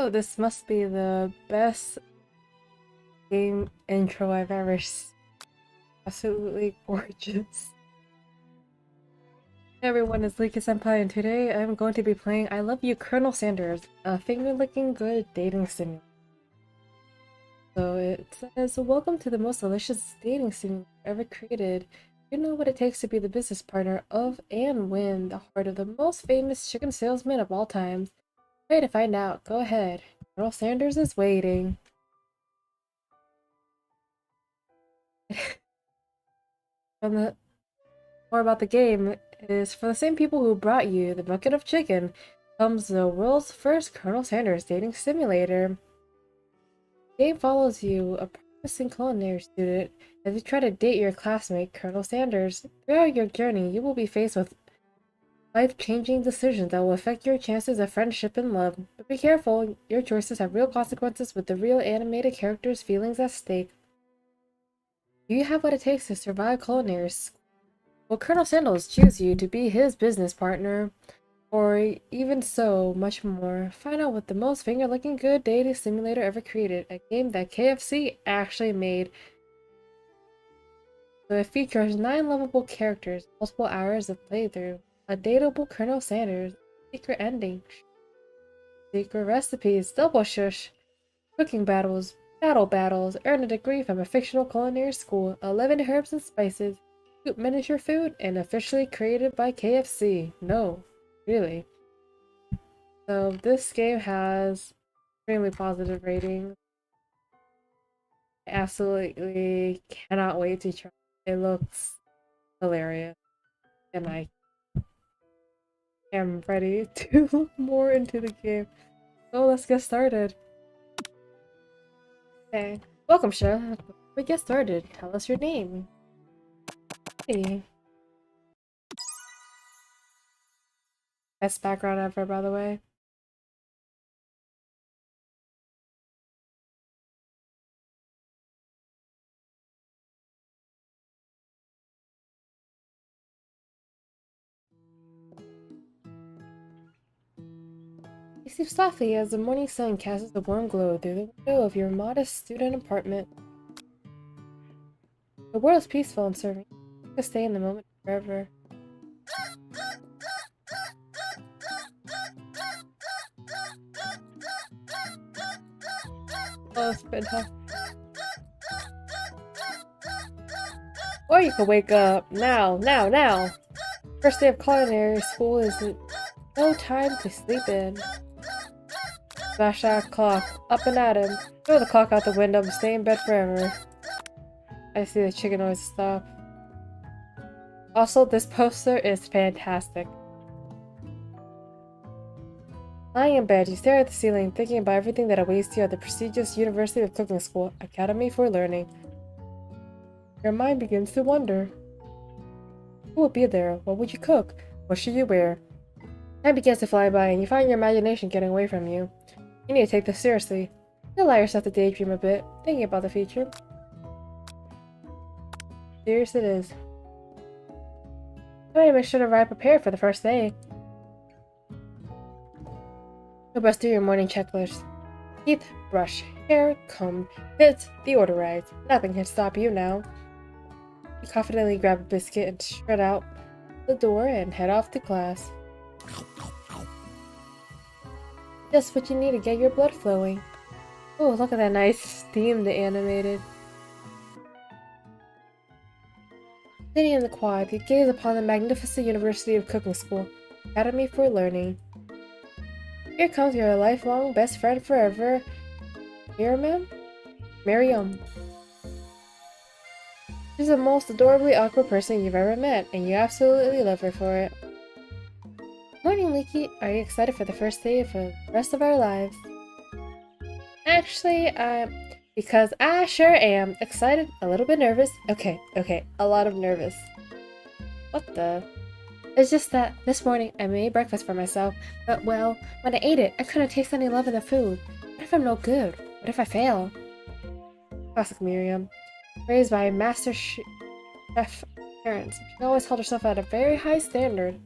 Oh, this must be the best game intro I've ever seen. Absolutely gorgeous. Hey everyone, it's Lickin Senpai, and today I'm going to be playing I Love You, Colonel Sanders, a finger-licking good dating simulator. So it says, welcome to the most delicious dating simulator ever created. You know what it takes to be the business partner of and win the heart of the most famous chicken salesman of all time. Ready to find out. Go ahead. Colonel Sanders is waiting. More about the game is for the same people who brought you the bucket of chicken comes the world's first Colonel Sanders dating simulator. The game follows you, a promising culinary student, as you try to date your classmate, Colonel Sanders. Throughout your journey, you will be faced with life-changing decisions that will affect your chances of friendship and love. But be careful, your choices have real consequences with the real animated characters' feelings at stake. Do you have what it takes to survive culinary school? Will Colonel Sandals choose you to be his business partner? Or even so, much more. Find out what the most finger-licking good dating simulator ever created, a game that KFC actually made. So it features 9 lovable characters, multiple hours of playthrough, a dateable Colonel Sanders, secret ending, secret recipes, double shush, cooking battles, earn a degree from a fictional culinary school, 11 herbs and spices, cute miniature food, and officially created by KFC. No, really. So this game has extremely positive ratings. I absolutely cannot wait to try. It looks hilarious, and I am ready to look more into the game. So let's get started. Okay, welcome, Chef. Before we get started, tell us your name. Hey. Best background ever, by the way. You sleep softly as the morning sun casts a warm glow through the window of your modest student apartment. The world is peaceful and serene. You can stay in the moment forever. Oh, it's bedtime. Or you can wake up now. First day of culinary school is no time to sleep in. Smash that clock, up and at him. Throw the clock out the window and stay in bed forever. I see the chicken noise stop. Also, this poster is fantastic. Lying in bed, you stare at the ceiling, thinking about everything that awaits you at the prestigious University of Cooking School, Academy for Learning. Your mind begins to wonder. Who would be there? What would you cook? What should you wear? Time begins to fly by, and you find your imagination getting away from you. You need to take this seriously. You allow yourself to daydream a bit, thinking about the future. Serious it is. I need to make sure to arrive prepared for the first day. You brush through your morning checklist. Teeth, brush, hair, comb, fit, the order right. Nothing can stop you now. You confidently grab a biscuit and strut out the door and head off to class. Just what you need to get your blood flowing. Oh, look at that nice steam they animated. Sitting in the quad, you gaze upon the magnificent University of Cooking School, Academy for Learning. Here comes your lifelong best friend forever, Miriam. She's the most adorably awkward person you've ever met, and you absolutely love her for it. Morning, Leaky. Are you excited for the first day of the rest of our lives? Actually, because I sure am. Excited, a little bit nervous. Okay, a lot of nervous. What the? It's just that this morning I made breakfast for myself, but well, when I ate it, I couldn't taste any love in the food. What if I'm no good? What if I fail? Classic Miriam. Raised by master chef parents, she always held herself at a very high standard.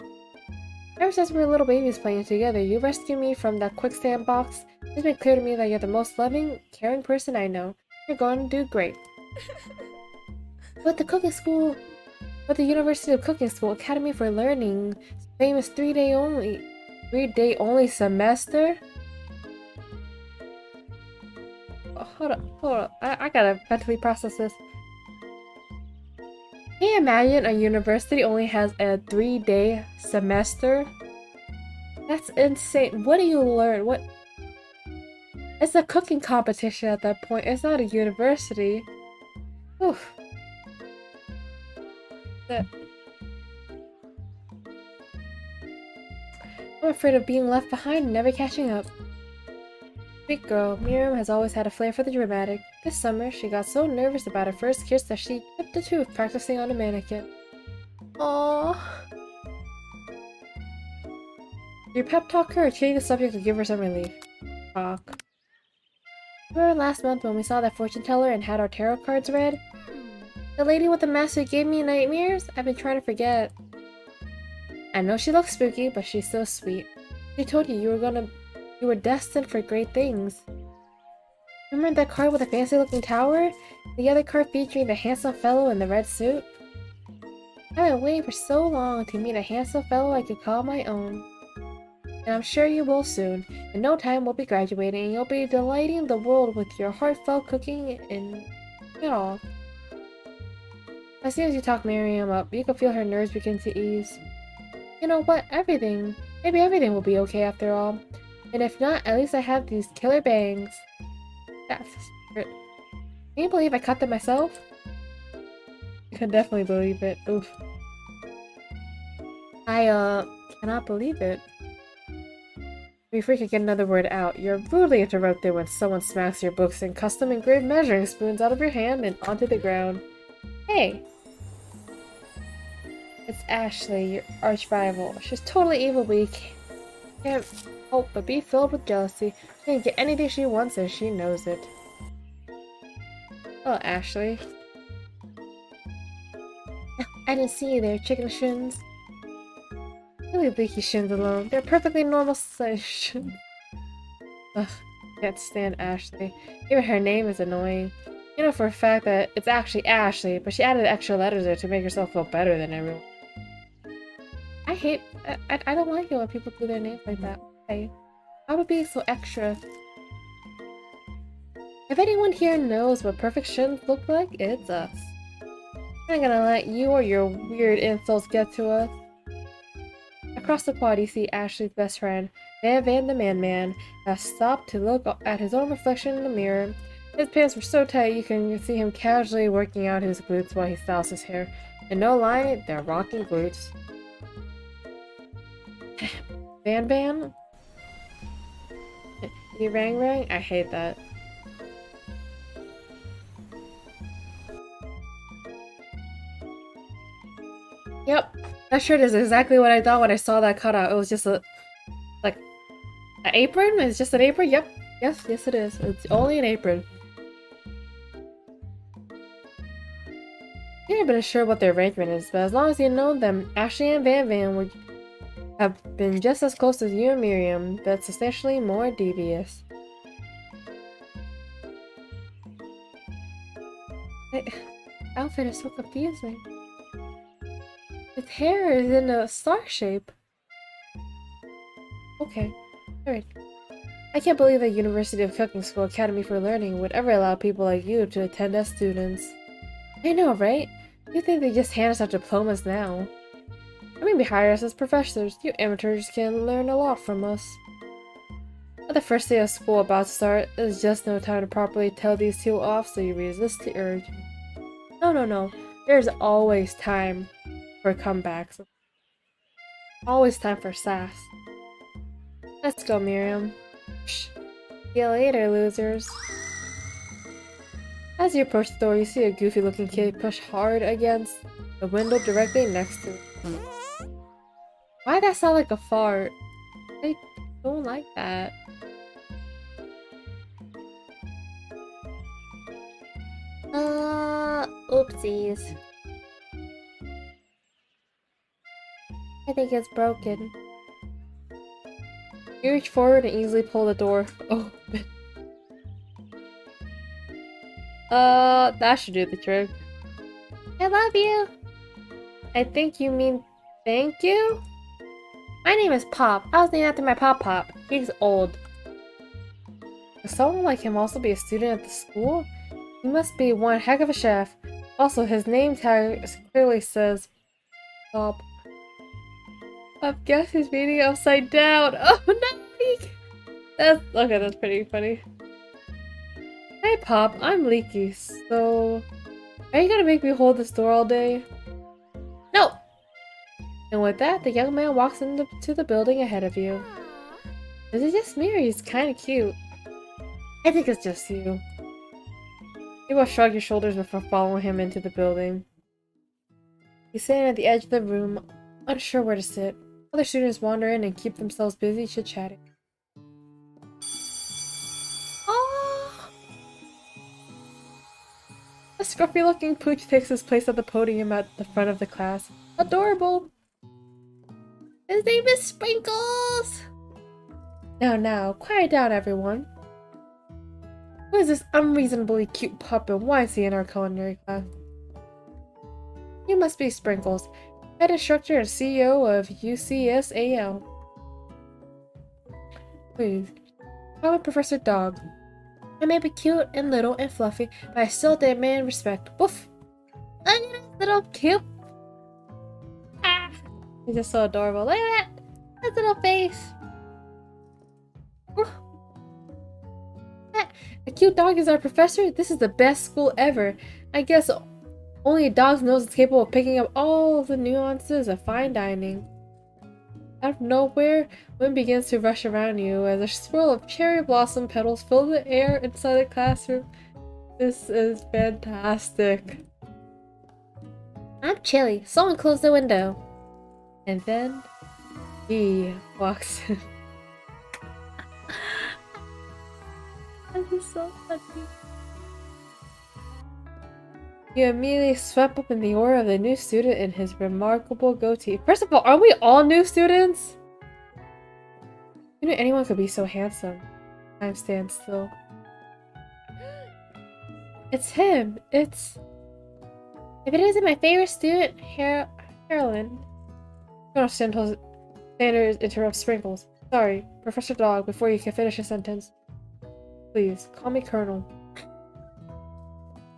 Ever since we were little babies playing together, you rescued me from that quicksand box, It's been clear to me that you're the most loving, caring person I know. You're going to do great. But the cooking school, but the University of Cooking School Academy for Learning, famous 3-day only semester. Oh, hold up. I gotta mentally process this. Can you imagine a university only has a 3-day semester? That's insane. What do you learn? What? It's a cooking competition at that point. It's not a university. Oof. I'm afraid of being left behind and never catching up. Sweet girl, Miriam has always had a flair for the dramatic. This summer, she got so nervous about her first kiss that she chipped a tooth practicing on a mannequin. Aww. You pep talk her or change the subject to give her some relief? Talk. Remember last month when we saw that fortune teller and had our tarot cards read? The lady with the mask who gave me nightmares? I've been trying to forget. I know she looks spooky, but she's so sweet. She told you you were destined for great things. Remember that card with the fancy-looking tower? The other card featuring the handsome fellow in the red suit? I've been waiting for so long to meet a handsome fellow I could call my own. And I'm sure you will soon. In no time, we'll be graduating, and you'll be delighting the world with your heartfelt cooking and it all. As soon as you talk Miriam up, you can feel her nerves begin to ease. You know what? Maybe everything will be okay after all. And if not, at least I have these killer bangs. That's a secret. Can you believe I cut them myself? I can definitely believe it. Oof. I cannot believe it. Before you can get another word out, you're rudely interrupted when someone smacks your books and custom engraved measuring spoons out of your hand and onto the ground. Hey! It's Ashley, your arch rival. She's totally evil, but you can't help but be filled with jealousy. She can get anything she wants and she knows it. Oh, Ashley. I didn't see you there, chicken shins. Really leave your shins alone. They're perfectly normal sized shins. Ugh, can't stand Ashley. Even her name is annoying. You know for a fact that it's actually Ashley, but she added extra letters there to make herself feel better than everyone. I don't like it when people do their names like that. Why? Why would be so extra? If anyone here knows what perfect shins look like, it's us. I'm not gonna let you or your weird insults get to us. Across the quad, you see Ashley's best friend, Van the Man, has stopped to look at his own reflection in the mirror. His pants were so tight you can see him casually working out his glutes while he styles his hair. And no lie, they're rocking glutes. Van? You rang? I hate that. Yep, that shirt is exactly what I thought when I saw that cutout. It was just an apron? It's just an apron? Yep. Yes it is. It's only an apron. I haven't been sure what their arrangement is, but as long as you know them, Ashley and Van have been just as close as you and Miriam, but substantially more devious. The outfit is so confusing. His hair is in a star shape. Okay, alright. I can't believe the University of Cooking School Academy for Learning would ever allow people like you to attend as students. I know, right? You think they just hand us our diplomas now? Or maybe hire us as professors. You amateurs can learn a lot from us. At the first day of school about to start, there's just no time to properly tell these two off, so you resist the urge. No. There's always time for comebacks. Always time for sass. Let's go, Miriam. Psh. See you later, losers. As you approach the door, you see a goofy-looking kid push hard against the window directly next to it. Why'd that sound like a fart? I don't like that. Oopsies. I think it's broken. You reach forward and easily pull the door open. That should do the trick. I love you! I think you mean thank you? My name is Pop. I was named after my Pop. He's old. Could someone like him also be a student at the school? He must be one heck of a chef. Also, his name tag clearly says Pop. I guess he's reading it upside down. Oh no! That's pretty funny. Hey Pop, I'm Leaky, so are you gonna make me hold this door all day? No! And with that, the young man walks into the building ahead of you. Is it just me or he's kinda cute? I think it's just you. You will shrug your shoulders before following him into the building. He's sitting at the edge of the room, unsure where to sit. Other students wander in and keep themselves busy chit-chatting. Oh! A scruffy-looking pooch takes his place at the podium at the front of the class. Adorable! His name is Sprinkles! Now, quiet down, everyone. Who is this unreasonably cute pup and why is he in our culinary class? You must be Sprinkles, head instructor and CEO of UCSAL. Please, call me Professor Dog. I may be cute and little and fluffy, but I still demand respect. Woof! Look at this little cute. Ah! He's just so adorable. Look at that! That little face. A cute dog is our professor? This is the best school ever. I guess only a dog's nose is capable of picking up all the nuances of fine dining. Out of nowhere, wind begins to rush around you as a swirl of cherry blossom petals fill the air inside the classroom. This is fantastic. I'm chilly. Someone close the window. And then he walks in. That is so funny. You immediately swept up in the aura of the new student in his remarkable goatee. First of all, aren't we all new students? Who knew anyone could be so handsome? Time stands still. It's him! If it isn't my favorite student, Carolyn. Colonel Sanders interrupts Sprinkles. Sorry, Professor Dog, before you can finish a sentence. Please, call me Colonel.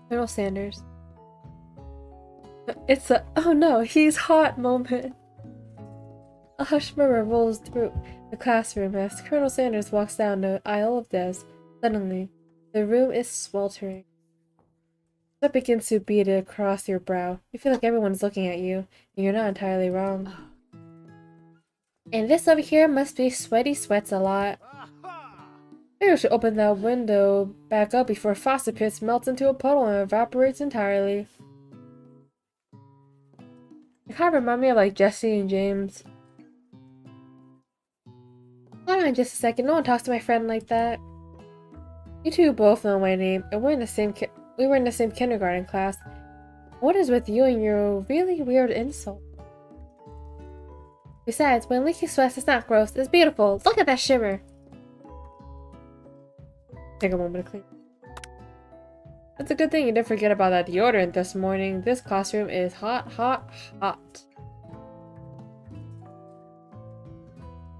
Colonel Sanders. It's a oh no, he's hot moment. A hush murmur rolls through the classroom as Colonel Sanders walks down the aisle of desks. Suddenly, the room is sweltering. Sweat begins to bead across your brow. You feel like everyone's looking at you, and you're not entirely wrong. And this over here must be sweaty sweats a lot. Maybe we should open that window back up before Faucet Pits melts into a puddle and evaporates entirely. It kind of reminds me of like Jesse and James. Hold on just a second, no one talks to my friend like that. You two both know my name, and we were in the same kindergarten class. What is with you and your really weird insult? Besides, when Leaky sweats, it's not gross, it's beautiful. Look at that shimmer. Take a moment to clean. It's a good thing you didn't forget about that deodorant this morning. This classroom is hot, hot, hot.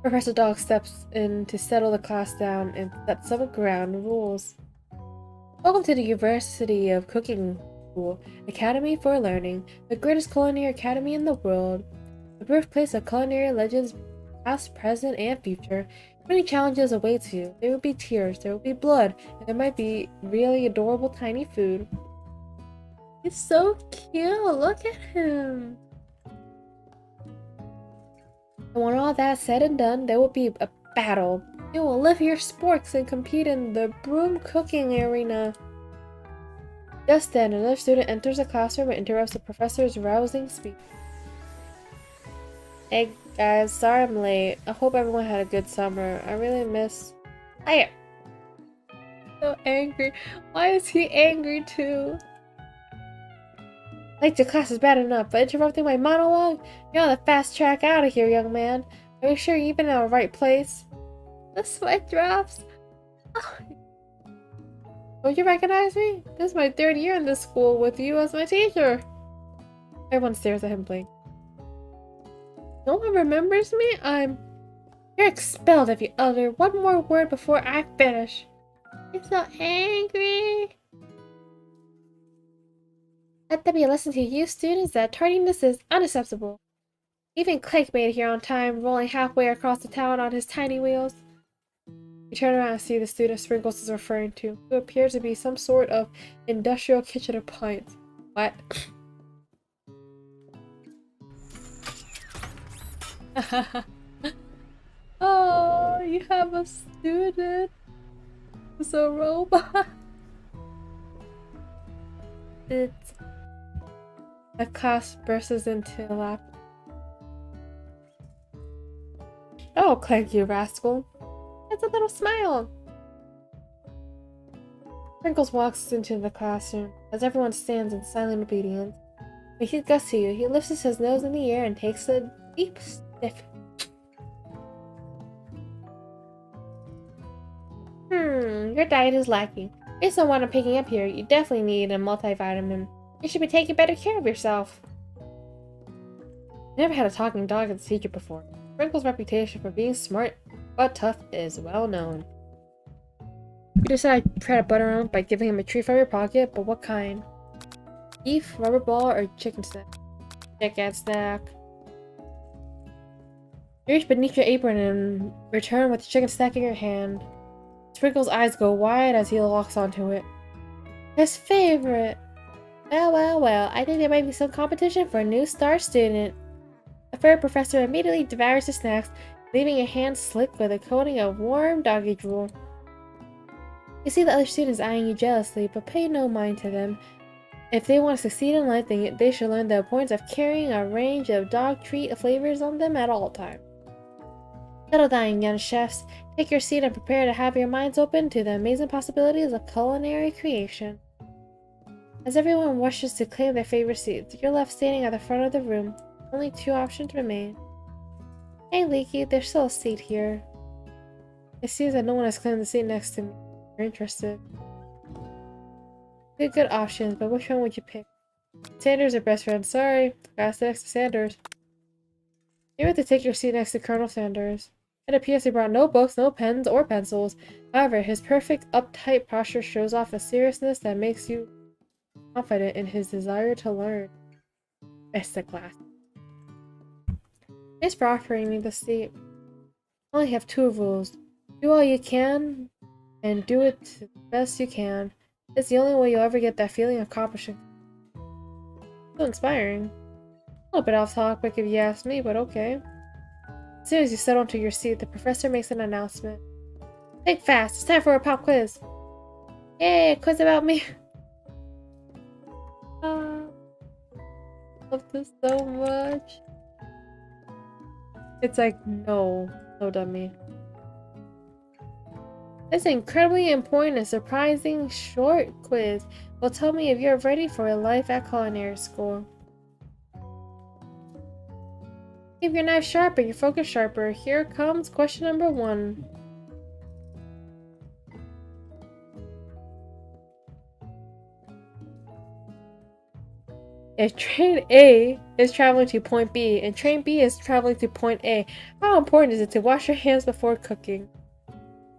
Professor Dog steps in to settle the class down and set some ground rules. Welcome to the University of Cooking School, Academy for Learning, the greatest culinary academy in the world. The birthplace of culinary legends past, present, and future. Many challenges await you. There will be tears, there will be blood, and there might be really adorable tiny food. He's so cute, look at him! And when all that's said and done, there will be a battle. You will lift your sporks and compete in the broom cooking arena. Just then, another student enters the classroom and interrupts the professor's rousing speech. Hey guys, sorry I'm late. I hope everyone had a good summer. I really miss... Hiya! So angry. Why is he angry too? Late to class is bad enough, but interrupting my monologue? You're on the fast track out of here, young man. Are you sure you're even in the right place? The sweat drops. Don't you recognize me? This is my 3rd year in this school with you as my teacher. Everyone stares at him blank. No one remembers me? You're expelled if you utter one more word before I finish. I'm so angry. Let there be a lesson to you students that tardiness is unacceptable. Even Clegg made it here on time, rolling halfway across the town on his tiny wheels. You turn around and see the student Sprinkles is referring to, who appears to be some sort of industrial kitchen appliance. What? Oh, you have a student who's a robot. The class bursts into laughter. Oh, Clegg, you rascal. It's a little smile. Sprinkles walks into the classroom as everyone stands in silent obedience. When he gets to you, he lifts his nose in the air and takes a deep sniff. Your diet is lacking. Based on what I'm picking up here, you definitely need a multivitamin. You should be taking better care of yourself. I never had a talking dog as a teacher before. Sprinkles' reputation for being smart but tough is well known. You decide to try to butter him by giving him a treat from your pocket, but what kind? Beef, rubber ball, or chicken snack? Chicken snack. You reach beneath your apron and return with the chicken snack in your hand. Sprinkles' eyes go wide as he locks onto it. His favorite! Well, I think there might be some competition for a new star student. The third professor immediately devours the snacks, leaving your hands slick with a coating of warm doggy drool. You see the other students eyeing you jealously, but pay no mind to them. If they want to succeed in life, then they should learn the importance of carrying a range of dog treat flavors on them at all times. Settle down, young chefs. Take your seat and prepare to have your minds open to the amazing possibilities of culinary creation. As everyone rushes to claim their favorite seats, you're left standing at the front of the room. Only 2 options remain. Hey, Leaky, there's still a seat here. It seems that no one has claimed the seat next to me. You're interested. Good options, but which one would you pick? Sanders or best friend? Sorry, gotta sit next to Sanders. You have to take your seat next to Colonel Sanders. It appears he brought no books, no pens, or pencils. However, his perfect, uptight posture shows off a seriousness that makes you confident in his desire to learn. Best of class. Thanks for offering me the seat. I only have 2 rules. Do all you can, and do it the best you can. It's the only way you'll ever get that feeling of accomplishing. So inspiring. A little bit off topic if you ask me, but okay. As soon as you settle into your seat, the professor makes an announcement. Think fast, it's time for a pop quiz. Yay, a quiz about me. I love this so much. It's like, no dummy. This incredibly important and surprising short quiz will tell me if you're ready for a life at culinary school. Keep your knife sharp and your focus sharper. Here comes question number 1. If train A is traveling to point B and train B is traveling to point A, how important is it to wash your hands before cooking?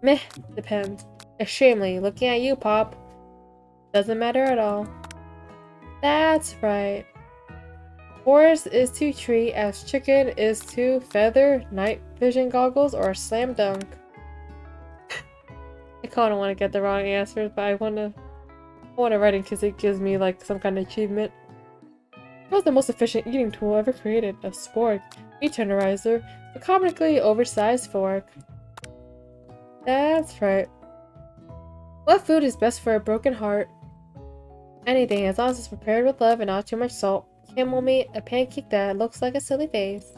Meh, depends. Extremely. Looking at you, Pop. Doesn't matter at all. That's right. Horse is to tree as chicken is to feather, night vision goggles, or slam dunk. I kinda don't want to get the wrong answers, but I want to write it because it gives me like some kind of achievement. What was the most efficient eating tool ever created? A spork, meat tenderizer, a comically oversized fork. That's right. What food is best for a broken heart? Anything, as long as it's prepared with love and not too much salt. Camel meat, a pancake that looks like a silly face.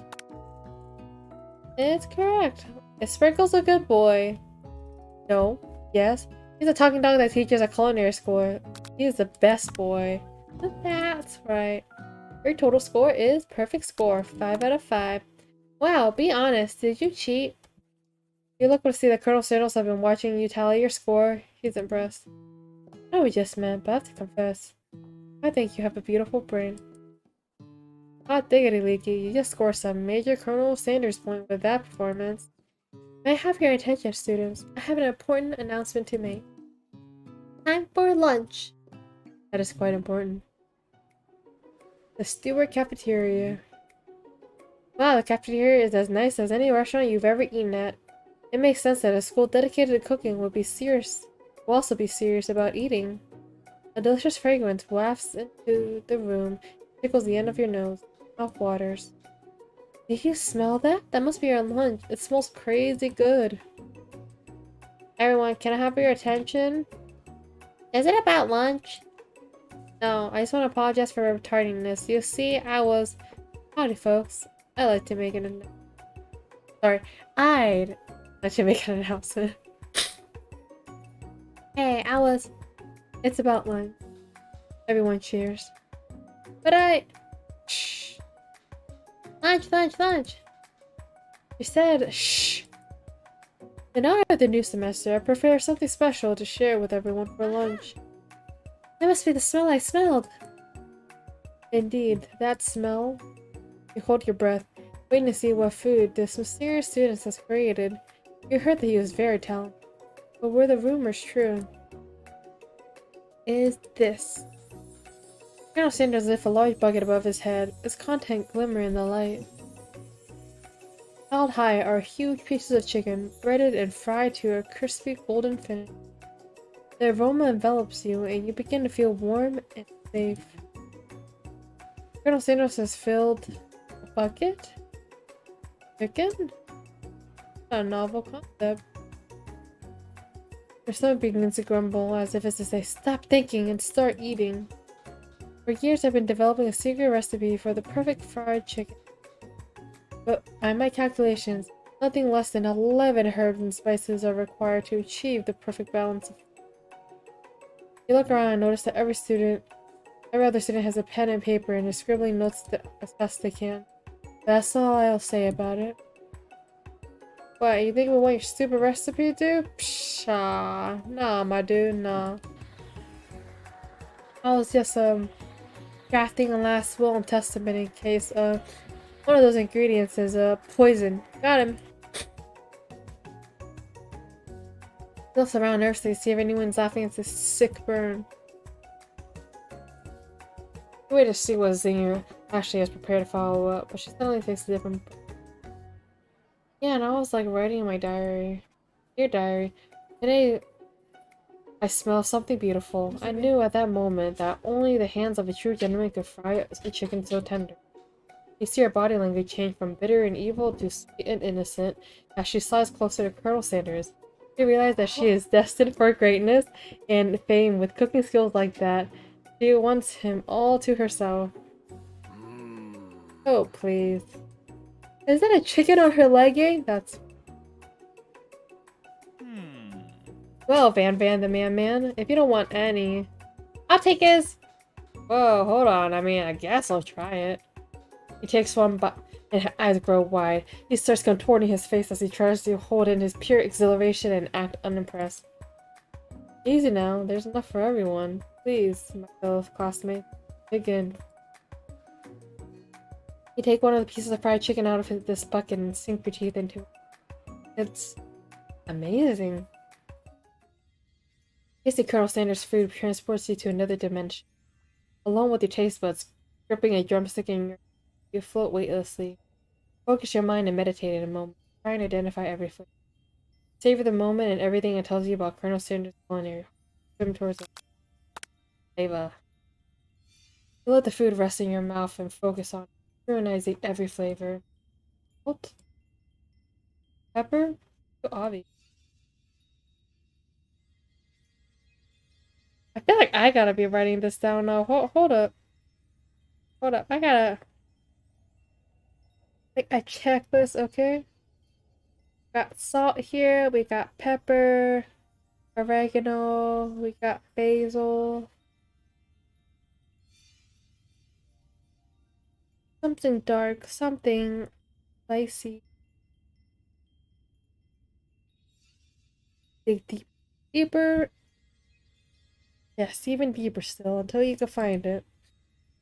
It's correct. Is Sprinkles a good boy? No. Yes. He's a talking dog that teaches at culinary school. He is the best boy. That's right. Your total score is perfect score, 5 out of 5. Wow, be honest, did you cheat? You look to see that Colonel Sandals have been watching you tally your score. He's impressed. I was just meant, but I have to confess. I think you have a beautiful brain. Hot diggity, Leaky. You just scored some major Colonel Sanders point with that performance. May I have your attention, students? I have an important announcement to make. Time for lunch. That is quite important. The Stewart Cafeteria. Wow, the cafeteria is as nice as any restaurant you've ever eaten at. It makes sense that a school dedicated to cooking will also be serious about eating. A delicious fragrance wafts into the room, tickles the end of your nose. Mouth waters. Did you smell that? That must be your lunch. It smells crazy good. Everyone, can I have your attention? Is it about lunch? No, I just want to apologize for retardiness. You see, Howdy, folks. I like to make an... Sorry. I'd like to make an announcement. Hey, It's about lunch. Everyone cheers. But Shh. Lunch! You said shh. In honor of the new semester, I prepare something special to share with everyone for lunch. That must be the smell I smelled. Indeed, that smell. You hold your breath, waiting to see what food this mysterious student has created. You heard that he was very talented. But were the rumors true? Is this? Colonel Sanders lifted a large bucket above his head, its content glimmering in the light. Held high are huge pieces of chicken, breaded and fried to a crispy golden finish. The aroma envelops you, and you begin to feel warm and safe. Colonel Sanders has filled a bucket? Chicken? Not a novel concept. Your stomach begins to grumble, as if it's to say, stop thinking and start eating. For years I've been developing a secret recipe for the perfect fried chicken. But by my calculations, nothing less than 11 herbs and spices are required to achieve the perfect balance. You look around and notice that every other student has a pen and paper and is scribbling notes as best they can. That's all I'll say about it. What, you think we want your stupid recipe, dude? Pshaw. Nah, my dude, nah. I was just, drafting a last will and testament in case, one of those ingredients is, poison. Got him. Looks around nervously to see if anyone's laughing at this sick burn. Wait to see what Zinger actually has prepared to follow up, but she suddenly takes a different... Yeah, and I was like writing in my diary. Dear diary, today I smell something beautiful. I knew at that moment that only the hands of a true gentleman could fry a chicken so tender. You see her body language change from bitter and evil to sweet and innocent as she slides closer to Colonel Sanders. You realize that she is destined for greatness and fame with cooking skills like that. She wants him all to herself. Oh, please. Is that a chicken on her legging? That's... Well, Van the Man, if you don't want any... I'll take his! Whoa, hold on. I mean, I guess I'll try it. He takes one bite, and his eyes grow wide. He starts contorting his face as he tries to hold in his pure exhilaration and act unimpressed. Easy now, there's enough for everyone. Please, my fellow classmates, begin. You take one of the pieces of fried chicken out of this bucket and sink your teeth into it. It's amazing. Tasting Colonel Sanders' food transports you to another dimension. Alone with your taste buds, gripping a drumstick in your... You float weightlessly. Focus your mind and meditate in a moment. Try and identify every flavor. Savor the moment and everything it tells you about Colonel Sanders' culinary. Swim towards it. Flavor. You let the food rest in your mouth and focus on it, scrutinizing every flavor. What? Pepper? So obvious. I feel like I gotta be writing this down now. Hold up. Hold up. I check this, okay? Got salt here, we got pepper, oregano, we got basil. Something dark, something spicy. Dig deeper. Yes, even deeper still, until you can find it.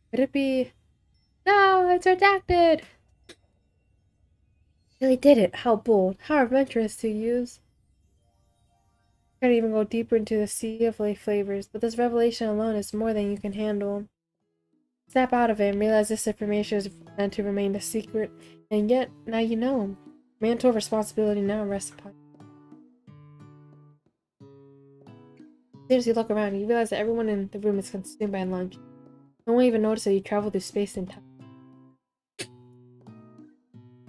Could it be... No, it's redacted! Really did it. How bold. How adventurous to use. Can't even go deeper into the sea of late flavors, but this revelation alone is more than you can handle. Snap out of it and realize this information is meant to remain a secret, and yet, now you know. Mantle of responsibility now rests upon you. As soon as you look around, you realize that everyone in the room is consumed by lunch. No one even noticed that you traveled through space and time.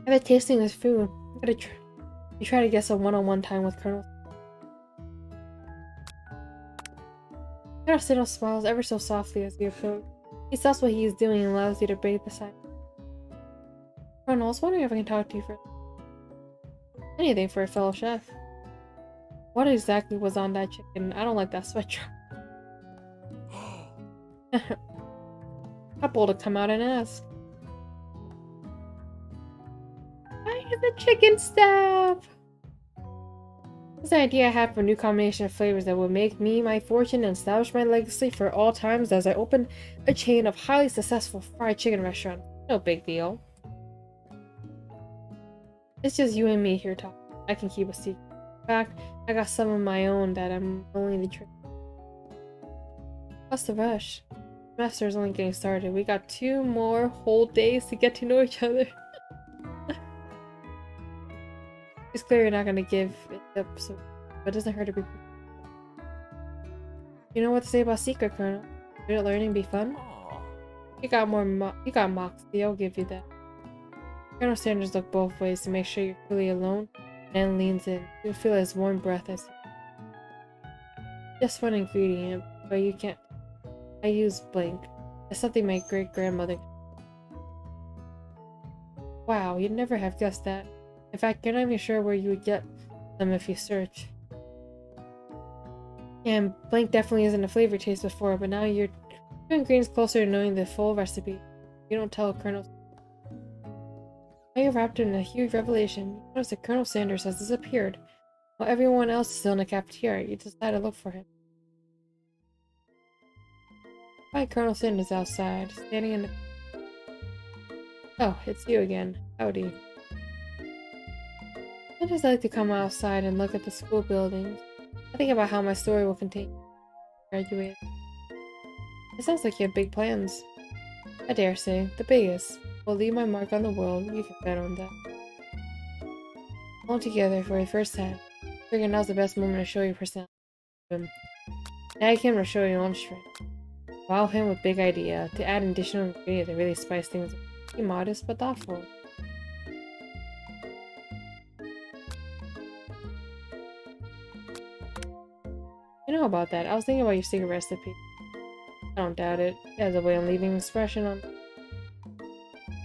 I've been tasting this food. You try to guess a one-on-one time with Colonel. Colonel Siddle smiles ever so softly as you approach. He stops what he is doing and allows you to breathe beside him. Colonel, I was wondering if I can talk to you for anything for a fellow chef. What exactly was on that chicken? I don't like that sweatshirt. How bold to come out and ask. I have a chicken staff! This idea I have for a new combination of flavors that will make me my fortune and establish my legacy for all times as I open a chain of highly successful fried chicken restaurants. No big deal. It's just you and me here talking. I can keep a secret. In fact, I got some of my own that I'm willing to try. What's the rush? The semester's only getting started. We got 2 more whole days to get to know each other. It's clear you're not gonna give it up, so but it doesn't hurt to be. You know what to say about secret, Colonel? Did learning be fun? You got moxie, I'll give you that. Colonel Sanders look both ways to make sure you're truly alone, and then leans in. You'll feel his warm breath as just one ingredient, but you can't. I use blank. It's something my great-grandmother. Wow, you'd never have guessed that. In fact, you're not even sure where you would get them if you search. And blank definitely isn't a flavor taste before, but now you're 2 ingredients closer to knowing the full recipe. You don't tell Colonel. Now you're wrapped in a huge revelation. You notice that Colonel Sanders has disappeared. While everyone else is still in the cafeteria, you decide to look for him. Find Colonel Sanders outside, standing in the... Oh, it's you again. Howdy. Sometimes I like to come outside and look at the school buildings. I think about how my story will continue after I graduate. It sounds like you have big plans. I dare say, the biggest. Will leave my mark on the world, you can bet on that. All together for the first time. I figure now's the best moment to show your personality. Now I came to show you lunch strength. Wow him with big idea, to add additional ingredients that really spice things up. Be modest but thoughtful. You know about that. I was thinking about your secret recipe. I don't doubt it. It has a way of leaving an expression on.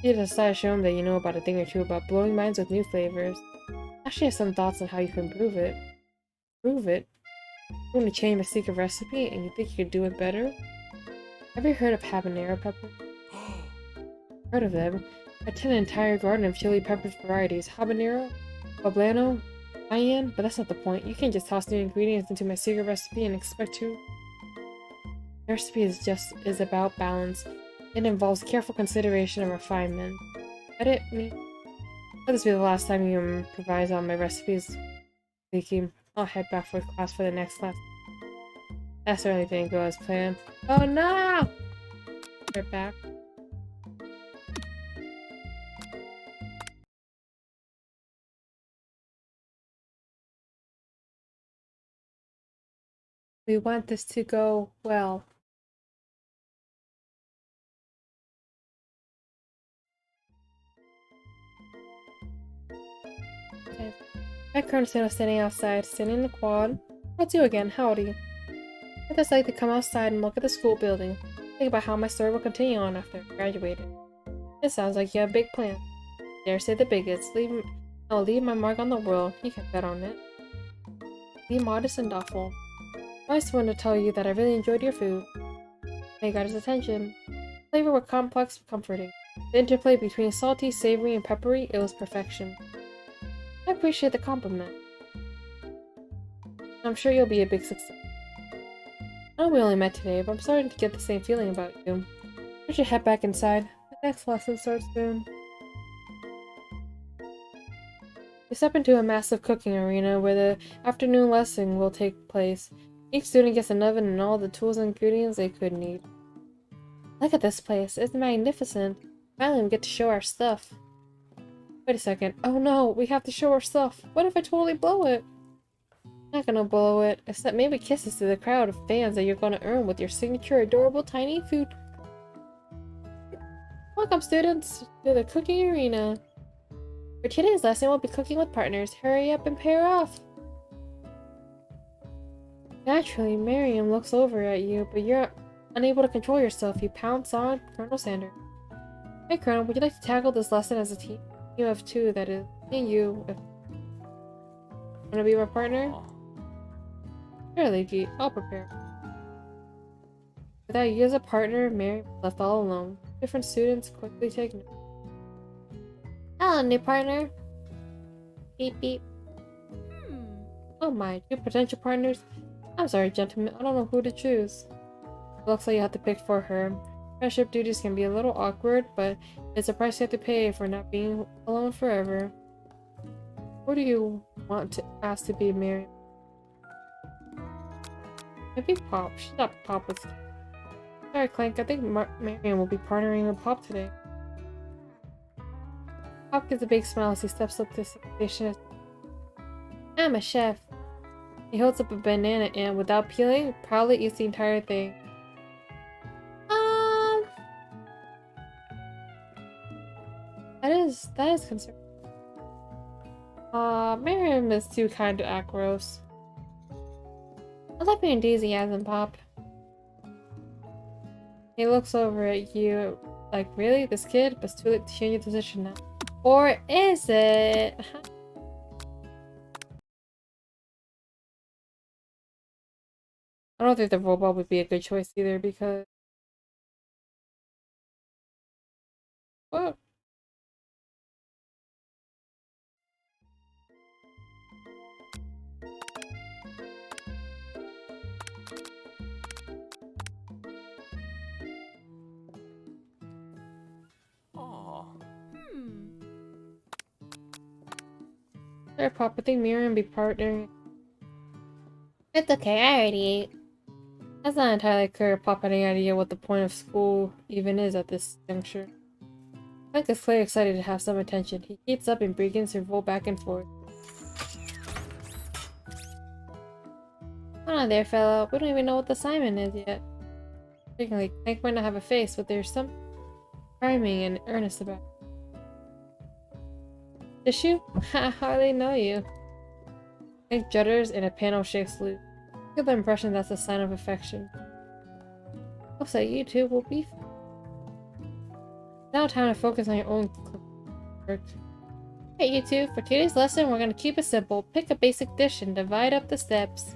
You decide to show him that you know about a thing or two about blowing minds with new flavors. Actually, I have some thoughts on how you can improve it. Prove it? You want to change my secret recipe and you think you could do it better? Have you heard of habanero pepper? Heard of them? I tend an entire garden of chili pepper varieties. Habanero, poblano, cayenne, but that's not the point. You can't just toss new ingredients into my secret recipe and expect to. The recipe is about balance. It involves careful consideration and refinement. Let this be the last time you improvise on my recipes. Lickin. I'll head back for class for the next class. That certainly didn't go as planned. Oh no! Right back. We want this to go well. Okay. My Colonel was standing outside, standing in the quad. That's you again, howdy. I just like to come outside and look at the school building. Think about how my story will continue on after I graduated. It sounds like you have big plans. Dare say the biggest. I'll leave my mark on the world. You can bet on it. Be modest and thoughtful. I just wanted to tell you that I really enjoyed your food. I got his attention. The flavor were complex but comforting. The interplay between salty, savory, and peppery, it was perfection. I appreciate the compliment. I'm sure you'll be a big success. I know we only met today, but I'm starting to get the same feeling about you. We should head back inside. The next lesson starts soon. We step into a massive cooking arena where the afternoon lesson will take place. Each student gets an oven and all the tools and ingredients they could need. Look at this place. It's magnificent. Finally, we get to show our stuff. Wait a second. Oh no, we have to show our stuff. What if I totally blow it? Not gonna blow it, except maybe kisses to the crowd of fans that you're gonna earn with your signature adorable tiny food. Welcome, students, to the cooking arena. For today's lesson, we'll be cooking with partners. Hurry up and pair off. Naturally, Miriam looks over at you, but you're unable to control yourself. You pounce on Colonel Sanders. Hey, Colonel, would you like to tackle this lesson as a team? You have two, that is, me and you. Wanna be my partner? Sure, Leaky. I'll prepare. Without you as a partner, Miriam is left all alone. Different students quickly take note. Hello, new partner. Beep beep. Oh my, two potential partners? I'm sorry, gentlemen. I don't know who to choose. It looks like you have to pick for her. Friendship duties can be a little awkward, but it's a price you have to pay for not being alone forever. Who do you want to ask to be Miriam? Maybe Pop. She's not Pop with. Sorry, Clank. I think Miriam will be partnering with Pop today. Pop gives a big smile as he steps up to the station. I'm a chef. He holds up a banana and, without peeling, proudly eats the entire thing. That is concerning. Miriam is too kind to act gross. I love your enthusiasm, Pop. He looks over at you like, really? This kid? But it's too late to change your position now. Or is it? I don't think the robot would be a good choice either because... What? Sorry, Pop. I think Miriam be partnering. It's okay, I already ate. That's not entirely clear if Pop had any idea what the point of school even is at this juncture. Clank is clearly excited to have some attention. He heats up and begins to roll back and forth. Hold on there, fella. We don't even know what the assignment is yet. Particularly, Clank might not have a face, but there's some charming and earnest about it. Does you? I hardly know you. Clank judders and a panel shakes loose. I get the impression that's a sign of affection. Looks like you two will be. Now time to focus on your own work. Hey you two, for today's lesson we're gonna keep it simple. Pick a basic dish and divide up the steps.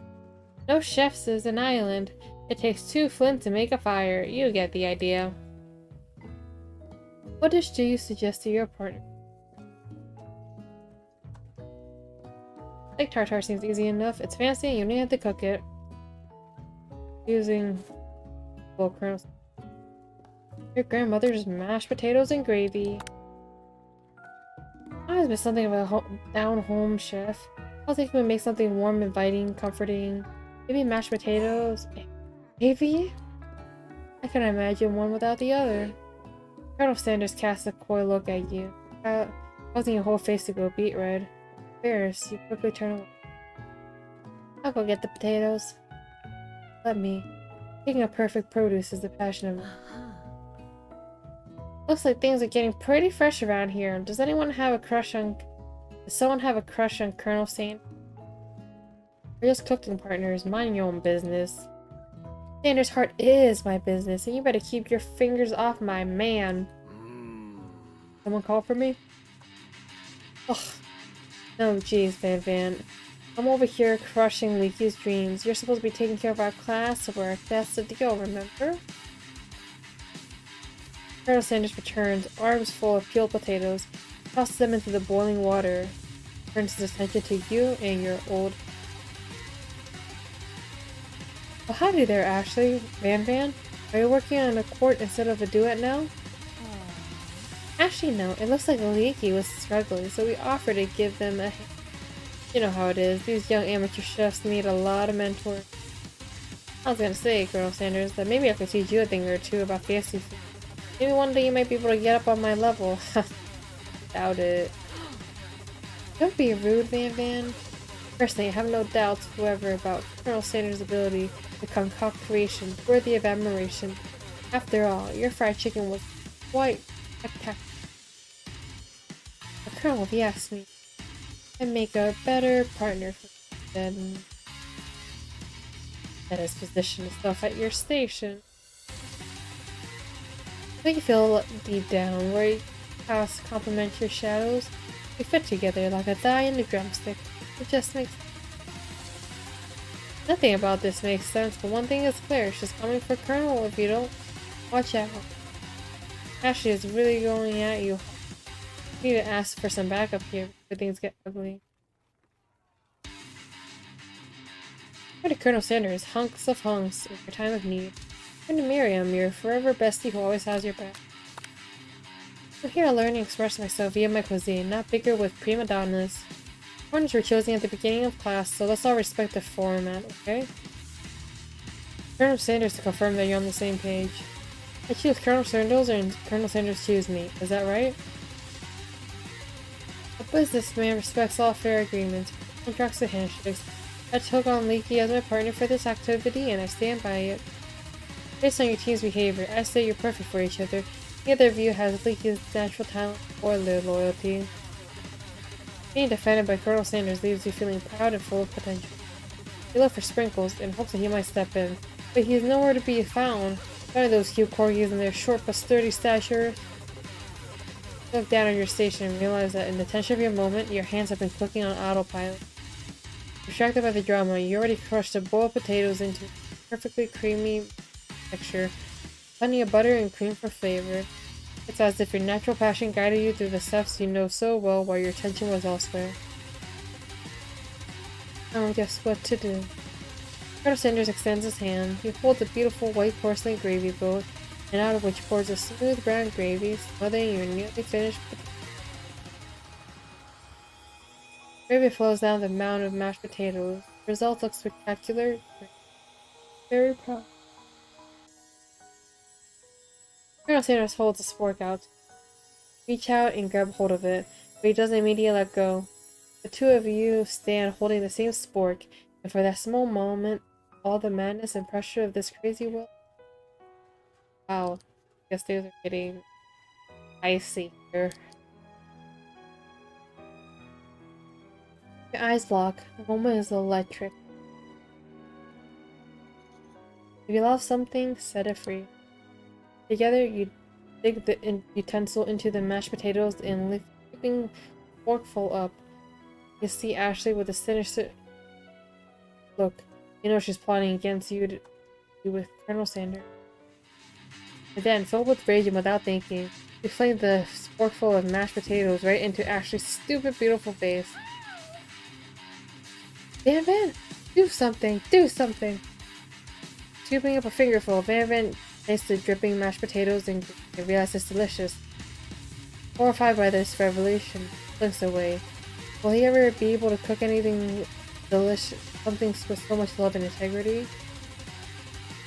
No chefs is an island. It takes two flint to make a fire. You get the idea. What dish do you suggest to your partner? Egg tartare seems easy enough. It's fancy and you don't have to cook it. Using full kernels. Your grandmother's mashed potatoes and gravy. I always been something of a down-home chef. I was thinking we'd make something warm, inviting, comforting. Maybe mashed potatoes. Gravy? I can imagine one without the other. Colonel Sanders casts a coy look at you, causing your whole face to go beet red. Embarrassed, you quickly turn away. I'll go get the potatoes. Let me. Picking up perfect produce is the passion of it. Looks like things are getting pretty fresh around here. Does someone have a crush on Colonel Sanders? We're just cooking partners. Mind your own business. Sanders' heart is my business, and you better keep your fingers off my man. Someone call for me? Ugh. No, jeez, Van. I'm over here crushing Leaky's dreams. You're supposed to be taking care of our class, so we're that's the deal, remember? Colonel Sanders returns, arms full of peeled potatoes, tosses them into the boiling water, turns his attention to you and your old... Well, howdy there, Ashley. Van. Are you working on a quart instead of a duet now? Actually, no. It looks like Lickin was struggling, so we offered to give them a hand. You know how it is. These young amateur chefs need a lot of mentors. I was gonna say, Colonel Sanders, that maybe I could teach you a thing or two about fancy food. Maybe one day you might be able to get up on my level. Doubt it. Don't be rude, Van. Personally, I have no doubts whatsoever about Colonel Sanders' ability to concoct creations worthy of admiration. After all, your fried chicken was quite spectacular. But Colonel, if you ask me, I'd make a better partner for you than that has positioned itself at your station. But you feel deep down where you cast complementary shadows. We fit together like a thigh and a drumstick. It just makes sense. Nothing about this makes sense, but one thing is clear. She's coming for Colonel if you don't watch out. Ashley is really going at you. You need to ask for some backup here before things get ugly. Go to Colonel Sanders, hunks of hunks, in your time of need. Turn to Miriam, your forever bestie who always has your back. I'm here to learn and express myself via my cuisine, not bigger with prima donnas. Orders were chosen at the beginning of class, so let's all respect the format, okay? Colonel Sanders to confirm that you're on the same page. I choose Colonel Sanders and Colonel Sanders choose me, is that right? A businessman respects all fair agreements, contracts and handshakes. I took on Lickin as my partner for this activity and I stand by it. Based on your team's behavior, I say you're perfect for each other. Neither of you has Lickin's natural talent or loyalty. Being defended by Colonel Sanders leaves you feeling proud and full of potential. You look for Sprinkles in hopes that he might step in, but he is nowhere to be found. None of those cute corgis and their short but sturdy stature. You look down at your station and realize that in the tension of your moment, your hands have been clicking on autopilot. Distracted by the drama, you already crushed the boiled potatoes into perfectly creamy texture, plenty of butter and cream for flavor. It's as if your natural passion guided you through the steps you know so well while your attention was elsewhere. I don't guess what to do. Colonel Sanders extends his hand. He holds a beautiful white porcelain gravy bowl, and out of which pours a smooth brown gravy, smothering your nearly finished potato. Gravy flows down the mound of mashed potatoes. The result looks spectacular. Very proud. Colonel Sanders holds a spork out. Reach out and grab hold of it, but he doesn't immediately let go. The two of you stand holding the same spork, and for that small moment, all the madness and pressure of this crazy world. Wow, I guess things are getting icy here. Your eyes lock. The moment is electric. If you love something, set it free. Together, you dig the utensil into the mashed potatoes and lifting the forkful up. You see Ashley with a sinister look. You know she's plotting against you to do with Colonel Sanders. And then, filled with rage and without thinking, you fling the forkful of mashed potatoes right into Ashley's stupid, beautiful face. Van! Do something! Do something! Scooping up a fingerful, Van tastes the dripping mashed potatoes and realizes it's delicious. Horrified by this revelation, blinks away. Will he ever be able to cook anything delicious, something with so much love and integrity?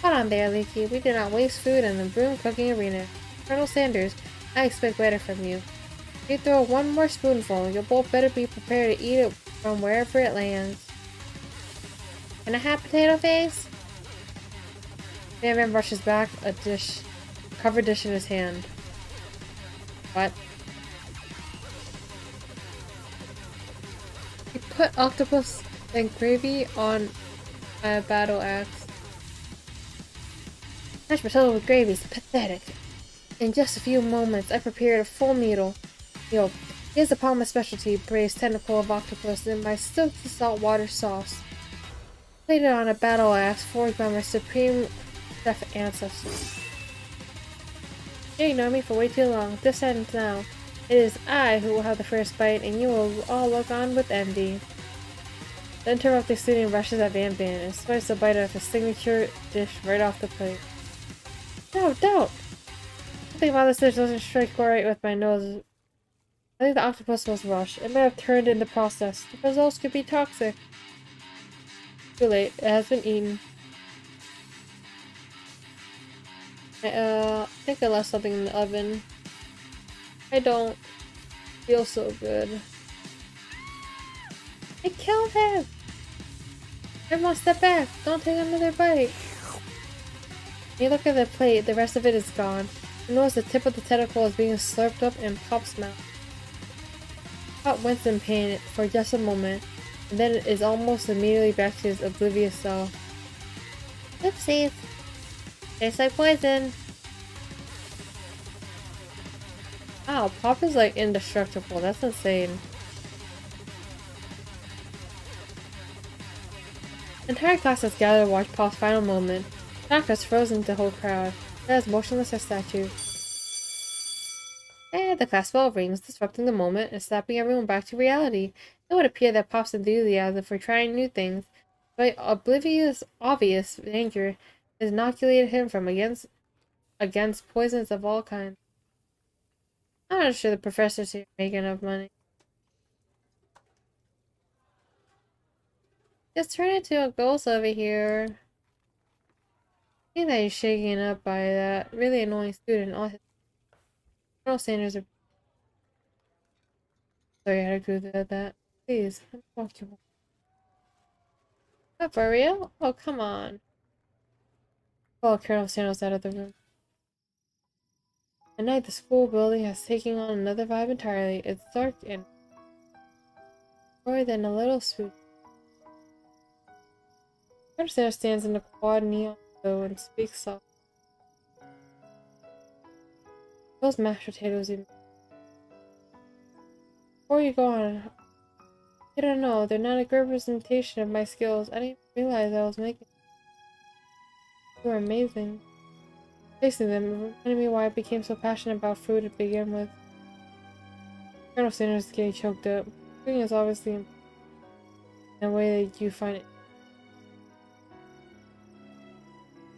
Hold on there, Lickin. We do not waste food in the broom cooking arena. Colonel Sanders, I expect better from you. If you throw one more spoonful, you'll both better be prepared to eat it from wherever it lands. Can I have potato face? Van brushes back a covered dish in his hand. What? He put octopus and gravy on a battle axe. Mashed potato with gravy is pathetic. In just a few moments, I prepared a full meal. Here's upon my specialty, braised tentacle of octopus in my silky saltwater sauce. Laid it on a battle axe forged by my supreme chef ancestors. You know me for way too long. This ends now. It is I who will have the first bite, and you will all look on with envy. The interrupting student rushes at Ban Ban and swipes a bite of his signature dish right off the plate. No, don't! Something about this dish doesn't strike right with my nose. I think the octopus was rushed. It may have turned in the process. The results could be toxic. Too late. It has been eaten. I think I left something in the oven. I don't feel so good. I killed him! Everyone step back! Don't take another bite! When you look at the plate, the rest of it is gone. You notice the tip of the tentacle is being slurped up in Pop's mouth. Pop winces in pain for just a moment, and then is almost immediately back to his oblivious self. Oopsies! Tastes like poison! Wow, Pop is like indestructible. That's insane. The entire class has gathered to watch Pop's final moment. Knock has frozen the whole crowd. It is motionless as statue. And the class bell rings, disrupting the moment and snapping everyone back to reality. It would appear that Pop's enthusiasm for trying new things, but obvious danger, has inoculated him from against poisons of all kinds. I'm not sure the professors here make enough money. Just turn it to a ghost over here. I think that he's shaken up by that really annoying student. All his Colonel Sanders are. Sorry, I had to agree with that. Please, let me walk you. Not for real? Oh, come on. Call Colonel Sanders out of the room. At night, the school building has taken on another vibe entirely. It's dark and more than a little spooky. Colonel Sanders stands in the quad neon glow and speaks softly. Those mashed potatoes you. Before you go on, I don't know, they're not a good representation of my skills. I didn't realize I was making. They were amazing. Tasting them reminded me why I became so passionate about food to begin with. Colonel Sanders is getting choked up. Cooking is obviously in a way that you find it.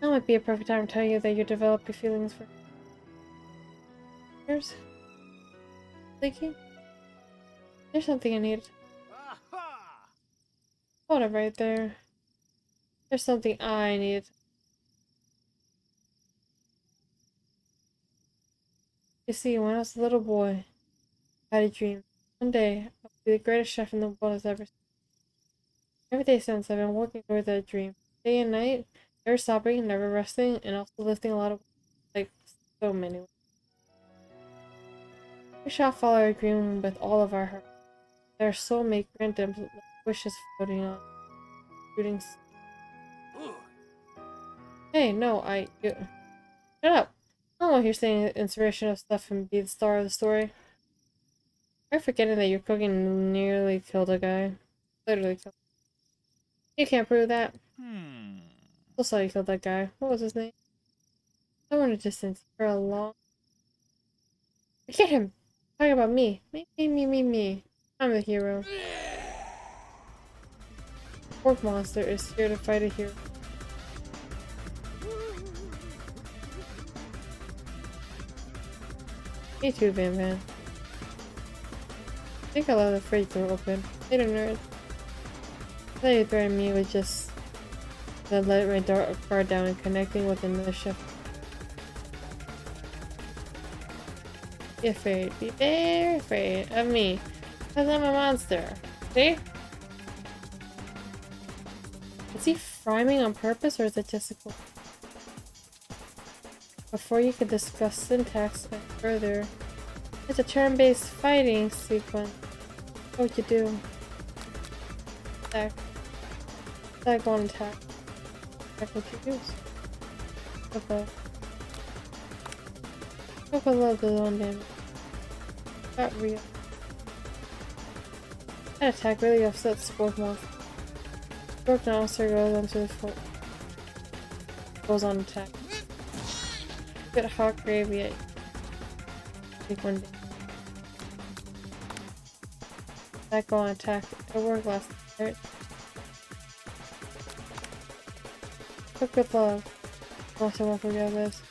Now might be a perfect time to tell you that you're developing feelings for. Here's Lickin. There's something I need. Hold it right there. There's something I need. You see, when I was a little boy, I had a dream. One day, I'll be the greatest chef in the world has ever seen. Every day since, I've been working toward that dream. Day and night, never stopping, never resting, and also lifting a lot of, like, so many. We shall follow our dream with all of our heart. There are so many grand wishes floating on. Shooting. Hey, no, shut up! I don't want to hear saying inspirational stuff and be the star of the story. I'm forgetting that your cooking nearly killed a guy. Literally killed. You can't prove that. So saw you killed that guy. What was his name? Someone in the distance for a long. Get him! Talking about me. Me. I'm the hero. Pork monster is here to fight a hero. Me too, Van Van. I think I left the fridge door open. Later, nerd. I thought you threatened me with just let my guard down and connecting with another chef. Be afraid. Be very afraid of me. Because I'm a monster. See? Is he framing on purpose or is it just a cool? Before you could discuss syntax and further, it's a turn-based fighting sequence. What would you do? Attack. Attack on attack. Attack what you use. Okay. Coco loves his own damage. Not real. That attack really upsets Sport Monster. Sport Monster goes onto the fort. Goes on attack. Bit hot gravy. I think one day. Attack on attack. It worked last night. But good luck. Also won't forget this.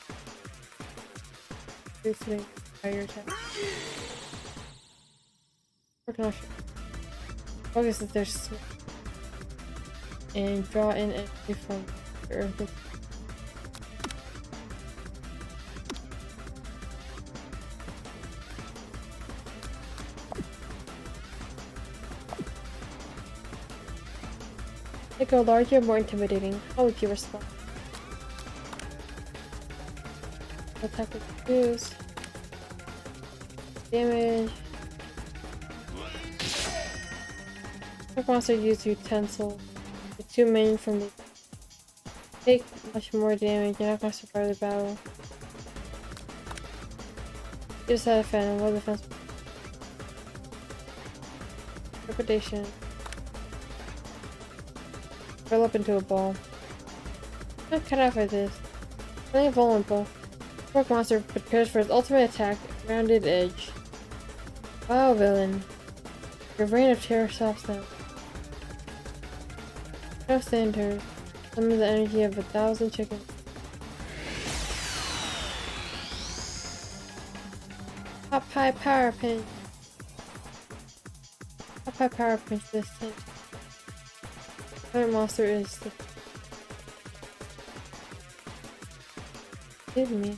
Please make fire attack. Focus is their smoke. And draw in energy from the earth. They grow larger, more intimidating. How would you respond? Attack with use. Damage. Attack monster use utensil. The two main from the take much more damage. You're not gonna survive the battle. You just had a fan. What defense? Reputation. Curl up into a ball. I'm cut off like this. Feeling vulnerable. Pork monster prepares for its ultimate attack, rounded edge. Wow, villain. Your reign of terror stops now. Just enters. Summon the energy of 1,000 chickens. Top high power pinch. Top high power pinch this time. Current monster is the... Give me.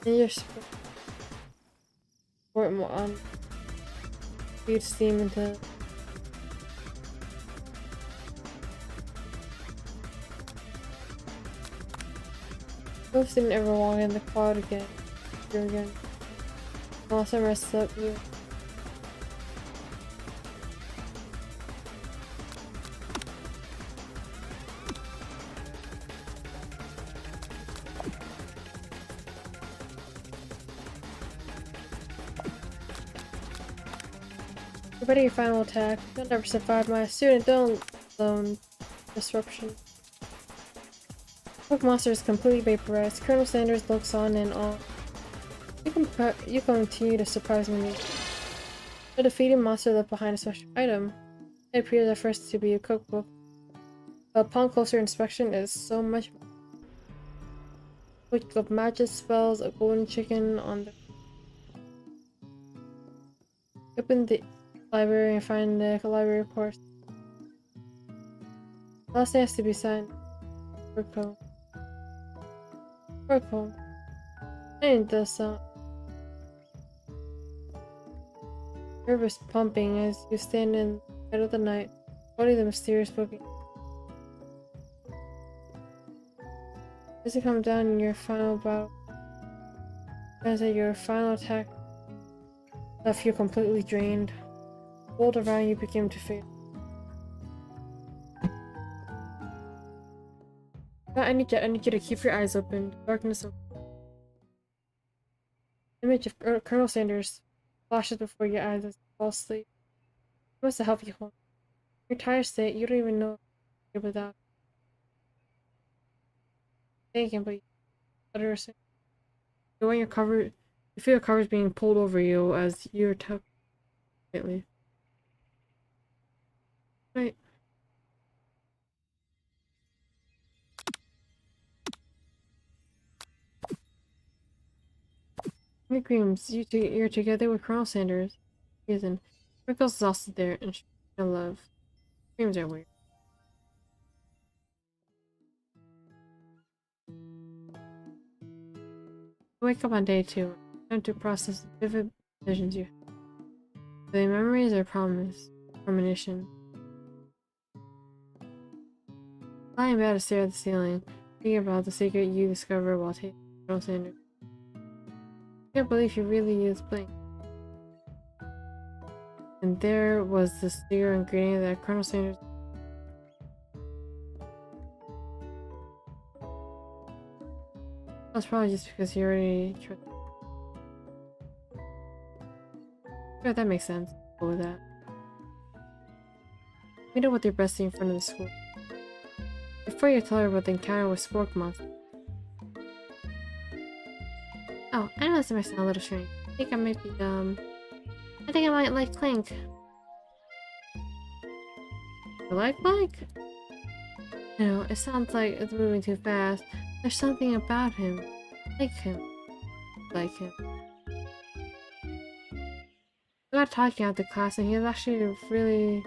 And your sport more on. Feed steam into. Ghost didn't ever walk in the cloud again. Here again. Monster rests up you. Ready your final attack. You'll never survive my student zone disruption. Book monster is completely vaporized. Colonel Sanders looks on and on. You continue to surprise me. The defeated monster left behind a special item. It appears at first to be a cookbook, but upon closer inspection it is so much more. Book of magic spells, a golden chicken on the... Open the library and find the library reports. Last has to be signed. Work home. Work home. And the sound. Nervous pumping as you stand in the dead of the night, holding the mysterious book. As you come down in your final battle, as at your final attack left you completely drained. The world around you became to fade. Now I need you to keep your eyes open. Darkness of image of Colonel Sanders flashes before your eyes as you fall asleep. He wants to help you home. In your tired state, you don't even know you're without. Thinking, but you utter a single. When you're covered, you feel your covers being pulled over you as you're tucked tightly. Right. Your dreams, you're together with Colonel Sanders. Reason. Rickles is also there and love. Dreams are weird. Wake up on day 2. Time to process the vivid visions you have. Are they memories or premonition? Lying in bed to stare at the ceiling, thinking about the secret you discover while taking Colonel Sanders. I can't believe you really used Blink. And there was the secret ingredient that Colonel Sanders... That's probably just because he already tried. Yeah, that makes sense. Go with that. Meet up with your bestie in front of the school. Before you tell her about the encounter with Spork Monster. Oh, I know this might sound a little strange. I think I might be I think I might like Clink. You like Clink? You know, it sounds like it's moving too fast. There's something about him. Like him. Like him. We got talking after class and he's actually really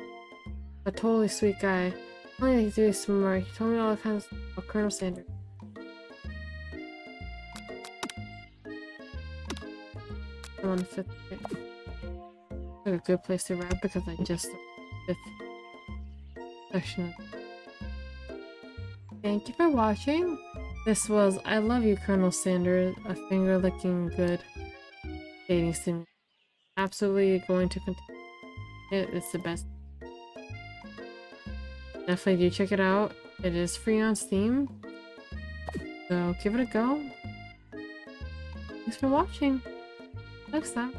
a totally sweet guy. Only he's really smart. He told me all the kinds of stuff about Colonel Sanders. I'm on the 5th grade. Like a good place to wrap because I just started the 5th section. Thank you for watching. This was I Love You, Colonel Sanders, a finger-licking good dating sim. Absolutely going to continue. It's the best. Definitely do check it out. It is free on Steam. So give it a go. Thanks for watching. Next time.